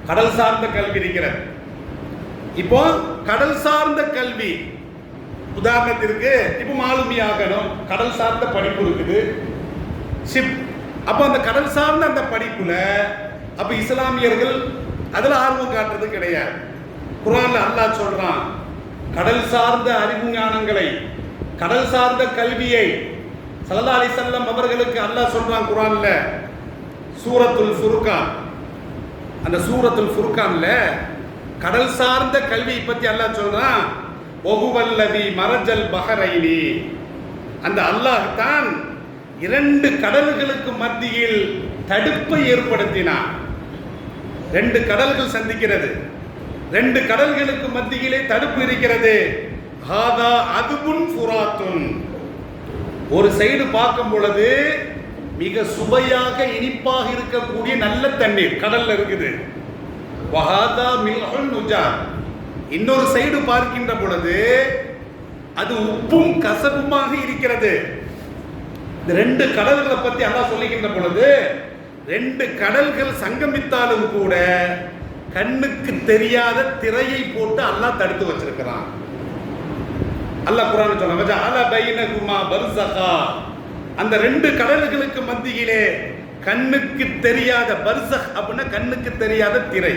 கடல் சார்ந்த கல்வி இருக்கிறது. இப்போ கடல் சார்ந்த கல்வி உதாரணத்திற்கு இப்போ மாலுமி ஆகணும், கடல் சார்ந்த படிப்பு இருக்குது, ஷிப். அப்போ அந்த கடல் சார்ந்த அந்த படிப்புல அப்ப இஸ்லாமியர்கள் அதுல ஆர்வம் காட்டுறது கிடையாது. குர்ஆன்ல அல்லாஹ் சொல்றான், கடல் சார்ந்த அறிவுஞானங்களை, கடல் சார்ந்த கல்வியை ஸல்லல்லாஹு அலைஹி வஸல்லம் அவர்களுக்கு அல்லாஹ் சொல்றான் குர்ஆன்ல, சூரத்துல் ஃபுர்கான். அந்த சூரத்துல் ஃபுர்கான்ல கடல் சார்ந்த கல்வியை பத்தி அல்லாஹ் சொல்றான், வஹுவல்லதி மரஜல் பஹரைனி. அந்த அல்லாஹ் தான் இரண்டு கடல்களுக்கு மத்தியில் தடுப்பை ஏற்படுத்தினான். ரெண்டு கடல்கள் சந்திக்கிறது, ரெண்டு கடல்களுக்கு மத்தியிலே தடுப்பு இருக்கிறது. ஹாதா அதுபுன் ஃபுராத்துன். ஒரு சைடு பார்க்கும் பொழுது மிக சுவையாக இனிப்பாக இருக்கக்கூடிய நல்ல தண்ணீர் கடல்ல இருக்குது. வஹாதா மில்ஹுன் நுஜார். இன்னொரு சைடு பார்க்கின்ற பொழுது அது உப்பும் கசப்புமாக இருக்கிறது. இந்த ரெண்டு கடல்களை பத்தி அல்லாஹ் சொல்லுகின்ற பொழுது, ரெண்டு கடல்கள் சங்கமித்தாலும் கூட கண்ணுக்கு தெரியாத திரையை போட்டு அல்லாஹ் தடுத்து வச்சிருக்கிறான். அல்லாஹ் குர்ஆன்ல சொல்றான், வஜஅல பைனகுமா பர்ஸகா. அந்த ரெண்டு கடல்களுக்கு மத்தியிலே கண்ணுக்கு தெரியாத, பர்ஸக் அப்படின்னா கண்ணுக்கு தெரியாத திரை,